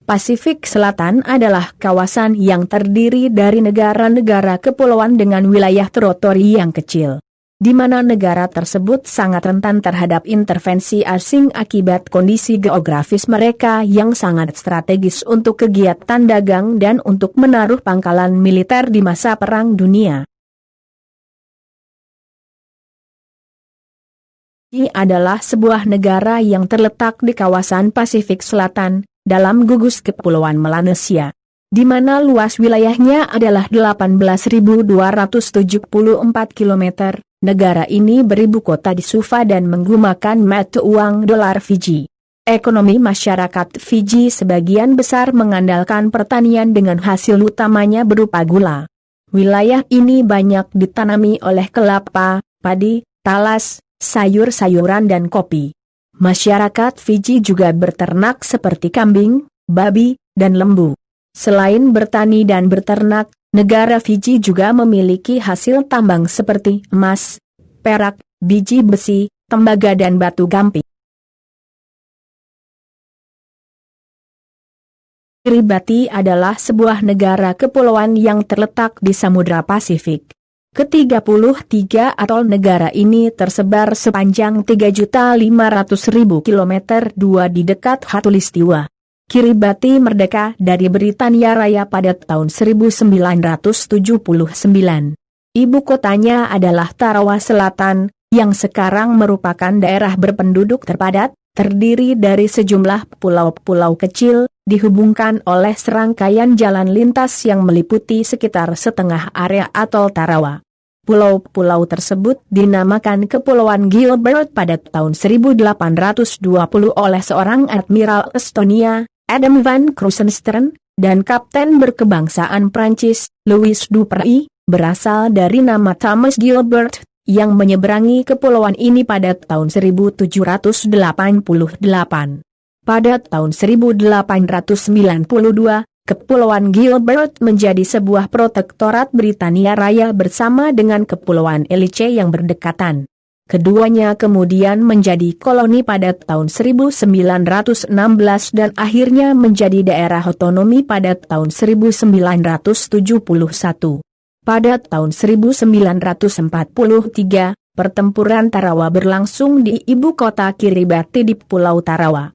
Pasifik Selatan adalah kawasan yang terdiri dari negara-negara kepulauan dengan wilayah teritori yang kecil, di mana negara tersebut sangat rentan terhadap intervensi asing akibat kondisi geografis mereka yang sangat strategis untuk kegiatan dagang dan untuk menaruh pangkalan militer di masa Perang Dunia. Ini adalah sebuah negara yang terletak di kawasan Pasifik Selatan, dalam gugus kepulauan Melanesia, di mana luas wilayahnya adalah 18.274 km. Negara ini beribu kota di Suva dan menggunakan mata uang dolar Fiji. Ekonomi masyarakat Fiji sebagian besar mengandalkan pertanian dengan hasil utamanya berupa gula. Wilayah ini banyak ditanami oleh kelapa, padi, talas, sayur-sayuran dan kopi. Masyarakat Fiji juga berternak seperti kambing, babi, dan lembu. Selain bertani dan berternak, negara Fiji juga memiliki hasil tambang seperti emas, perak, biji besi, tembaga dan batu gamping. Kiribati adalah sebuah negara kepulauan yang terletak di Samudra Pasifik. Ke-33 atol negara ini tersebar sepanjang 3.500.000 km 2 di dekat Khatulistiwa. Kiribati merdeka dari Britania Raya pada tahun 1979. Ibu kotanya adalah Tarawa Selatan, yang sekarang merupakan daerah berpenduduk terpadat, terdiri dari sejumlah pulau-pulau kecil, dihubungkan oleh serangkaian jalan lintas yang meliputi sekitar setengah area atol Tarawa. Pulau-pulau tersebut dinamakan Kepulauan Gilbert pada tahun 1820 oleh seorang admiral Estonia, Adam van Krusenstern, dan kapten berkebangsaan Prancis, Louis Dupuy, berasal dari nama Thomas Gilbert, yang menyeberangi kepulauan ini pada tahun 1788. Pada tahun 1892, Kepulauan Gilbert menjadi sebuah protektorat Britania Raya bersama dengan Kepulauan Ellice yang berdekatan. Keduanya kemudian menjadi koloni pada tahun 1916 dan akhirnya menjadi daerah otonomi pada tahun 1971. Pada tahun 1943, pertempuran Tarawa berlangsung di ibu kota Kiribati di Pulau Tarawa.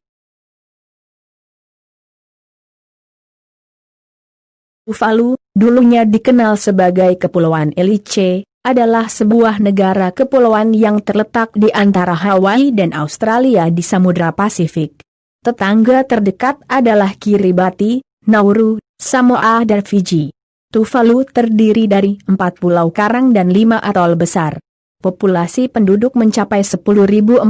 Tuvalu, dulunya dikenal sebagai Kepulauan Ellice, adalah sebuah negara kepulauan yang terletak di antara Hawaii dan Australia di Samudra Pasifik. Tetangga terdekat adalah Kiribati, Nauru, Samoa dan Fiji. Tuvalu terdiri dari 4 pulau karang dan 5 atol besar. Populasi penduduk mencapai 10.472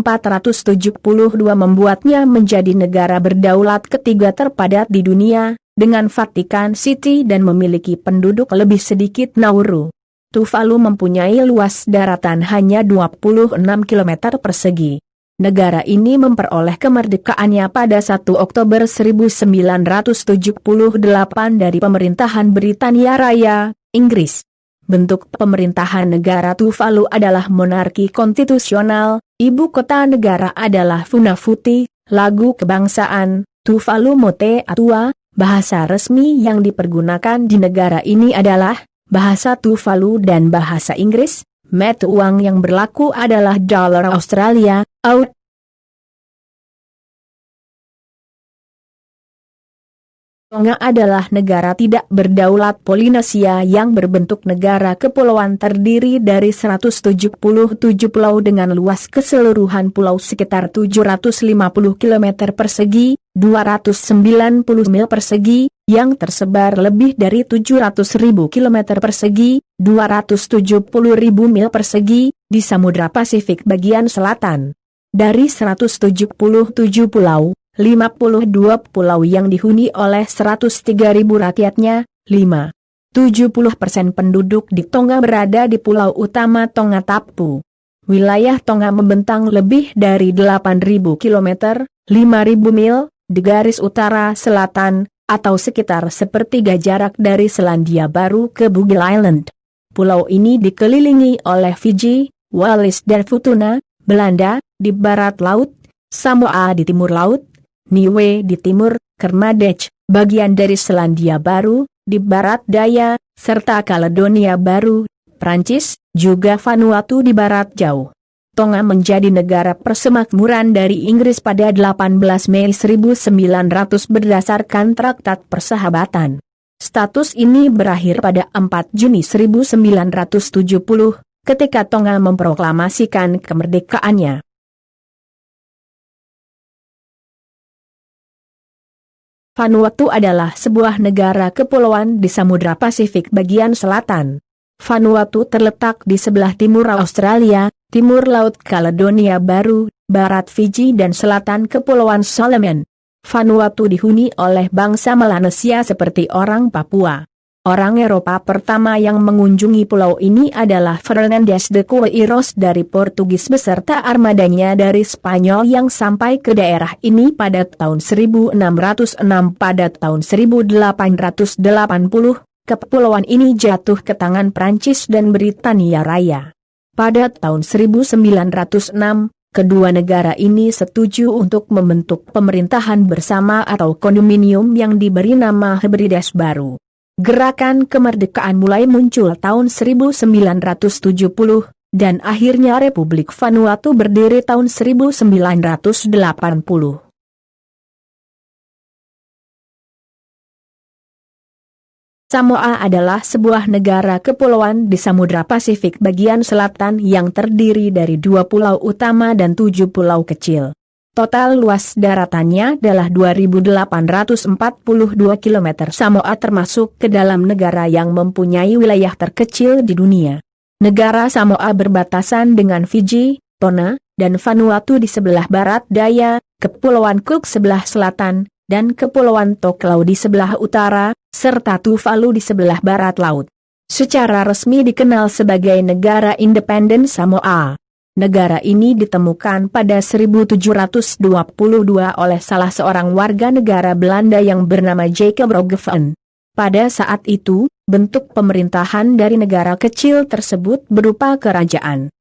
membuatnya menjadi negara berdaulat ketiga terpadat di dunia, dengan Vatikan City dan memiliki penduduk lebih sedikit Nauru. Tuvalu mempunyai luas daratan hanya 26 km persegi. Negara ini memperoleh kemerdekaannya pada 1 Oktober 1978 dari pemerintahan Britania Raya, Inggris. Bentuk pemerintahan negara Tuvalu adalah monarki konstitusional, ibu kota negara adalah Funafuti, lagu kebangsaan, Tuvalu Mote Atua. Bahasa resmi yang dipergunakan di negara ini adalah bahasa Tuvalu dan bahasa Inggris. Mata uang yang berlaku adalah dolar Australia, AUD. Tonga adalah negara tidak berdaulat Polinesia yang berbentuk negara kepulauan terdiri dari 177 pulau dengan luas keseluruhan pulau sekitar 750 km persegi, 290 mil persegi, yang tersebar lebih dari 700.000 km persegi, 270.000 mil persegi, di Samudra Pasifik bagian selatan. Dari 177 pulau, 52 pulau yang dihuni oleh 103.000 rakyatnya, 70% penduduk di Tonga berada di pulau utama Tonga Tapu. Wilayah Tonga membentang lebih dari 8.000 km, 5.000 mil, di garis utara-selatan, atau sekitar sepertiga jarak dari Selandia Baru ke Bugil Island. Pulau ini dikelilingi oleh Fiji, Wallis dan Futuna, Belanda, di barat laut, Samoa di timur laut, Niue di timur, Kermadec, bagian dari Selandia Baru, di barat daya, serta Kaledonia Baru, Prancis, juga Vanuatu di barat jauh. Tonga menjadi negara persemakmuran dari Inggris pada 18 Mei 1900 berdasarkan Traktat Persahabatan. Status ini berakhir pada 4 Juni 1970, ketika Tonga memproklamasikan kemerdekaannya. Vanuatu adalah sebuah negara kepulauan di Samudra Pasifik bagian selatan. Vanuatu terletak di sebelah timur Australia, timur Laut Kaledonia Baru, barat Fiji dan selatan Kepulauan Solomon. Vanuatu dihuni oleh bangsa Melanesia seperti orang Papua. Orang Eropa pertama yang mengunjungi pulau ini adalah Fernandes de Queiroz dari Portugis beserta armadanya dari Spanyol yang sampai ke daerah ini pada tahun 1606. Pada tahun 1880, kepulauan ini jatuh ke tangan Prancis dan Britania Raya. Pada tahun 1906, kedua negara ini setuju untuk membentuk pemerintahan bersama atau kondominium yang diberi nama Hebrides Baru. Gerakan kemerdekaan mulai muncul tahun 1970, dan akhirnya Republik Vanuatu berdiri tahun 1980. Samoa adalah sebuah negara kepulauan di Samudra Pasifik bagian selatan yang terdiri dari 2 pulau utama dan 7 pulau kecil. Total luas daratannya adalah 2.842 km. Samoa termasuk ke dalam negara yang mempunyai wilayah terkecil di dunia. Negara Samoa berbatasan dengan Fiji, Tonga, dan Vanuatu di sebelah barat daya, Kepulauan Cook sebelah selatan, dan Kepulauan Tokelau di sebelah utara, serta Tuvalu di sebelah barat laut. Secara resmi dikenal sebagai negara independen Samoa. Negara ini ditemukan pada 1722 oleh salah seorang warga negara Belanda yang bernama Jacob Roggeveen. Pada saat itu, bentuk pemerintahan dari negara kecil tersebut berupa kerajaan.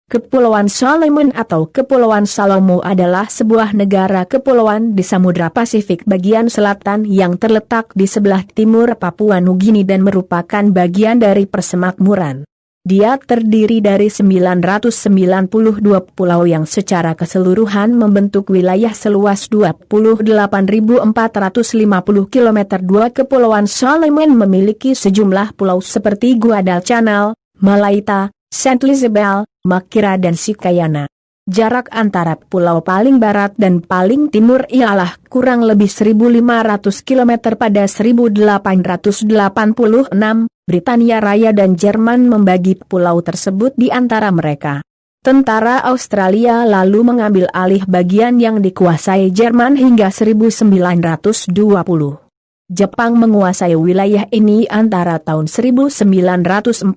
Kepulauan Solomon atau Kepulauan Salomo adalah sebuah negara kepulauan di Samudra Pasifik bagian selatan yang terletak di sebelah timur Papua Nugini dan merupakan bagian dari persemakmuran. Dia terdiri dari 992 pulau yang secara keseluruhan membentuk wilayah seluas 28.450 km. 2 Kepulauan Solomon memiliki sejumlah pulau seperti Guadalcanal, Malaita, Saint Isabel, Makira dan Sikayana. Jarak antara pulau paling barat dan paling timur ialah kurang lebih 1.500 km. Pada 1886, Britania Raya dan Jerman membagi pulau tersebut di antara mereka. Tentara Australia lalu mengambil alih bagian yang dikuasai Jerman hingga 1920. Jepang menguasai wilayah ini antara tahun 1942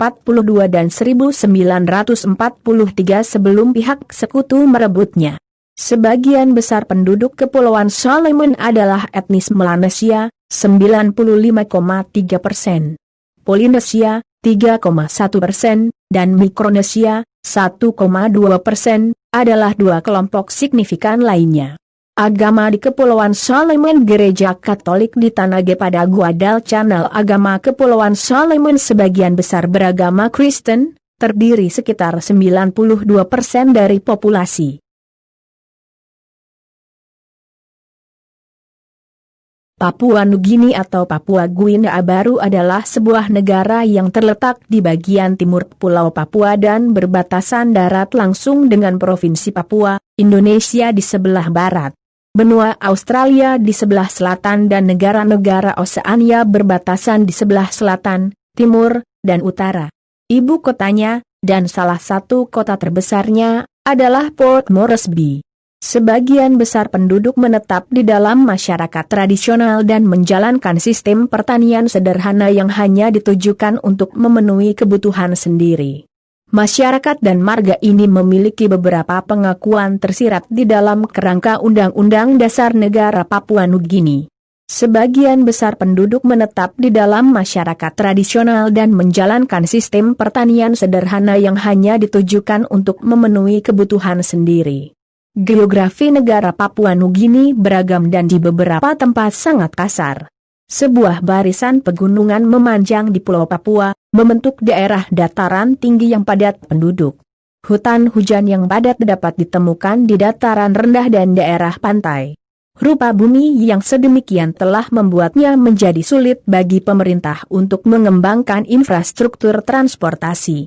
dan 1943 sebelum pihak sekutu merebutnya. Sebagian besar penduduk Kepulauan Solomon adalah etnis Melanesia, 95,3%, Polinesia, 3,1%, dan Mikronesia, 1,2%, adalah 2 kelompok signifikan lainnya. Agama di Kepulauan Solomon Gereja Katolik di Tanage pada Guadalcanal. Agama Kepulauan Solomon sebagian besar beragama Kristen, terdiri sekitar 92% dari populasi. Papua Nugini atau Papua Guinea Baru adalah sebuah negara yang terletak di bagian timur Pulau Papua dan berbatasan darat langsung dengan Provinsi Papua, Indonesia di sebelah barat. Benua Australia di sebelah selatan dan negara-negara Oseania berbatasan di sebelah selatan, timur, dan utara. Ibu kotanya, dan salah satu kota terbesarnya, adalah Port Moresby. Sebagian besar penduduk menetap di dalam masyarakat tradisional dan menjalankan sistem pertanian sederhana yang hanya ditujukan untuk memenuhi kebutuhan sendiri. Masyarakat dan marga ini memiliki beberapa pengakuan tersirat di dalam kerangka Undang-Undang Dasar Negara Papua Nugini. Sebagian besar penduduk menetap di dalam masyarakat tradisional dan menjalankan sistem pertanian sederhana yang hanya ditujukan untuk memenuhi kebutuhan sendiri. Geografi negara Papua Nugini beragam dan di beberapa tempat sangat kasar. Sebuah barisan pegunungan memanjang di Pulau Papua, membentuk daerah dataran tinggi yang padat penduduk. Hutan hujan yang padat dapat ditemukan di dataran rendah dan daerah pantai. Rupa bumi yang sedemikian telah membuatnya menjadi sulit bagi pemerintah untuk mengembangkan infrastruktur transportasi.